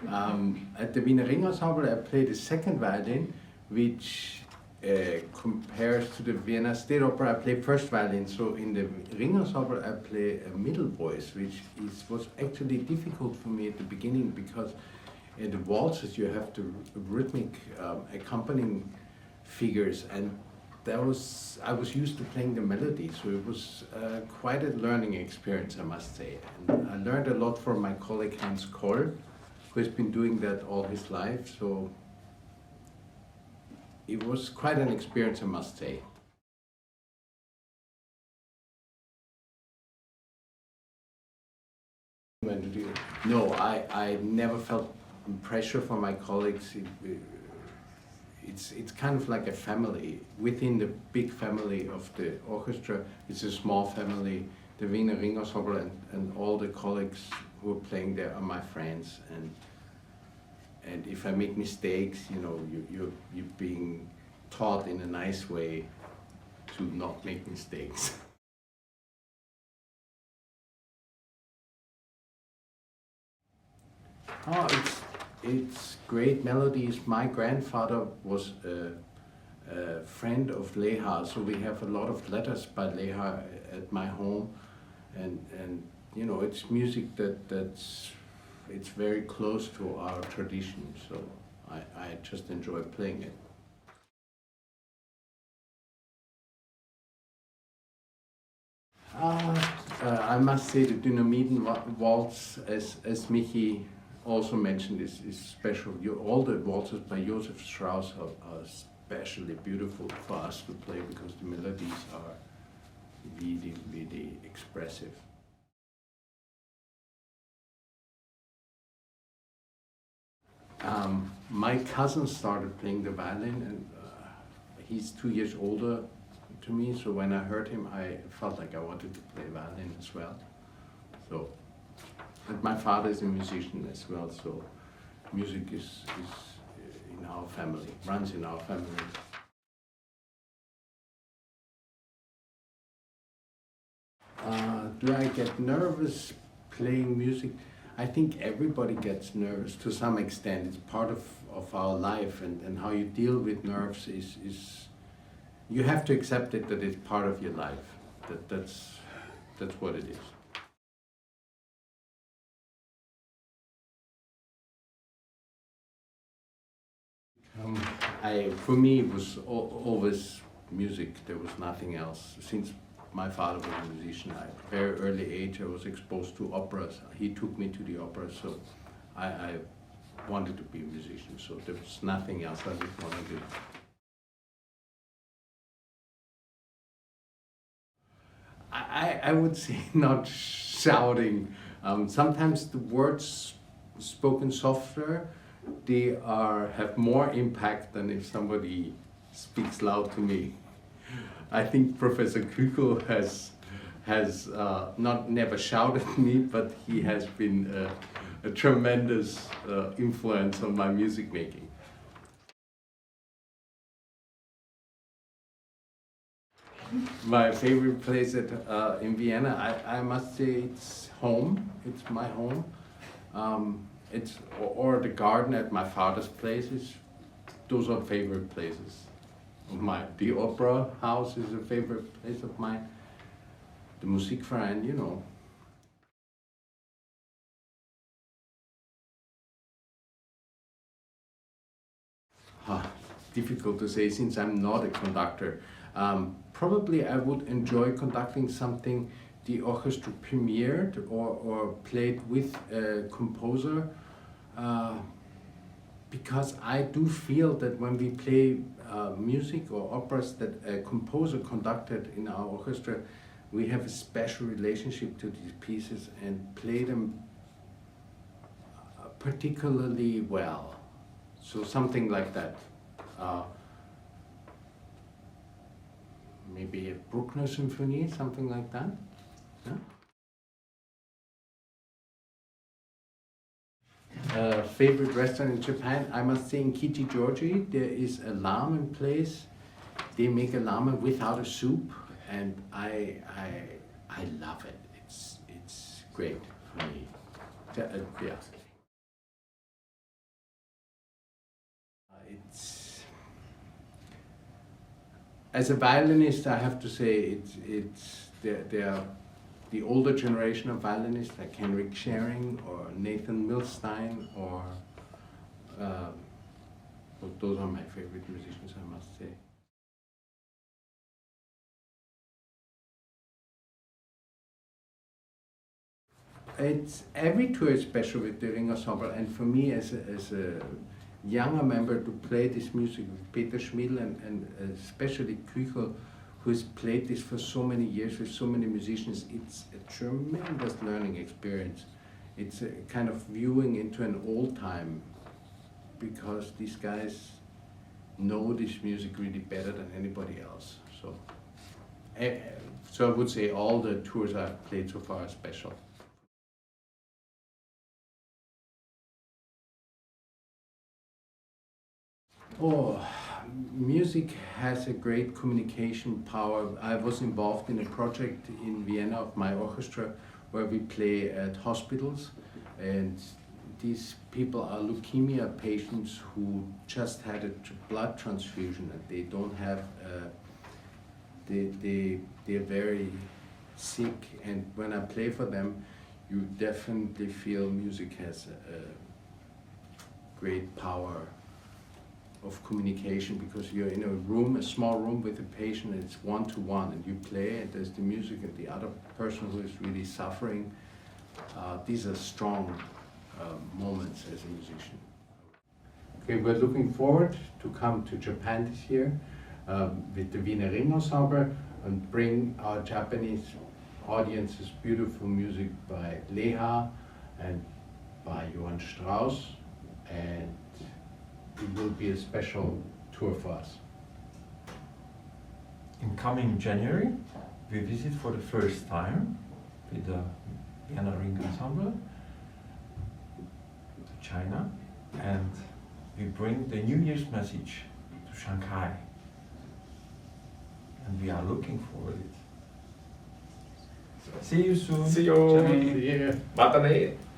At the Wiener Ringensemble, I play the second violin, which compares to the Vienna State Opera. I play first violin, so in the Ringensemble I play a middle voice, which was actually difficult for me at the beginning because in the waltzes you have the rhythmic accompanying figures, and I was used to playing the melody, so it was quite a learning experience, I must say. And I learned a lot from my colleague Hans Koll, who has been doing that all his life. So it was quite an experience, I must say. No, I never felt pressure from my colleagues. It's kind of like a family. Within the big family of the orchestra, it's a small family. The Wiener Ringensemble and all the colleagues who are playing there are my friends. And if I make mistakes, you know, you're being taught in a nice way to not make mistakes. Oh, it's great melodies. My grandfather was a friend of Leha, so we have a lot of letters by Leha at my home, and you know, it's music it's very close to our tradition, so I just enjoy playing it. I must say the Deine Mieden waltz, as Michi also mentioned, is special. All the waltzes by Josef Strauss are especially beautiful for us to play because the melodies are really, really expressive. My cousin started playing the violin, and he's 2 years older to me, so when I heard him, I felt like I wanted to play violin as well. So, and my father is a musician as well, so music is in our family, runs in our family. Do I get nervous playing music? I think everybody gets nervous to some extent. It's part of our life, and how you deal with nerves is you have to accept it, that it's part of your life. That's what it is. For me, it was always music. There was nothing else. Since my father was a musician, at a very early age I was exposed to operas. He took me to the opera, so I wanted to be a musician. So there was nothing else I would want to do. I would say not shouting. Sometimes the words spoken softer, they have more impact than if somebody speaks loud to me. I think Professor Küchel has never shouted at me, but he has been a tremendous influence on my music making. My favorite place in Vienna, I must say it's home. It's my home. Or the garden at my father's places. Those are favorite places of mine. The opera house is a favorite place of mine. The Musikverein, you know. Difficult to say since I'm not a conductor. Probably I would enjoy conducting something the orchestra premiered or played with a composer, because I do feel that when we play music or operas that a composer conducted in our orchestra, we have a special relationship to these pieces and play them particularly well. So something like that. Maybe a Bruckner Symphony, something like that. Yeah? Favorite restaurant in Japan? I must say in Kichijoji there is a ramen place. They make a ramen without a soup, and I love it. It's great for me. Yeah. it's as a violinist, I have to say they are the older generation of violinists like Henrik Schering or Nathan Milstein or well, those are my favorite musicians, I must say. It's every tour is special with the Ring Ensemble, and for me as a younger member to play this music with Peter Schmidl and especially Küchel, who has played this for so many years with so many musicians, it's a tremendous learning experience. It's a kind of viewing into an old time, because these guys know this music really better than anybody else. So I would say all the tours I've played so far are special. Oh, music has a great communication power. I was involved in a project in Vienna of my orchestra where we play at hospitals, and these people are leukemia patients who just had a blood transfusion and they don't have, they're very sick, and when I play for them, you definitely feel music has a great power of communication, because you're in a room, a small room with a patient, and it's one-to-one, and you play, and there's the music and the other person who is really suffering. These are strong moments as a musician. Okay, we're looking forward to come to Japan this year with the Ring Ensemble and bring our Japanese audiences beautiful music by Leha and by Johann Strauss, and it will be a special tour for us. In coming January, we visit for the first time with the Vienna Ring Ensemble to China, and we bring the New Year's message to Shanghai, and we are looking forward to it. See you soon. See you. またね。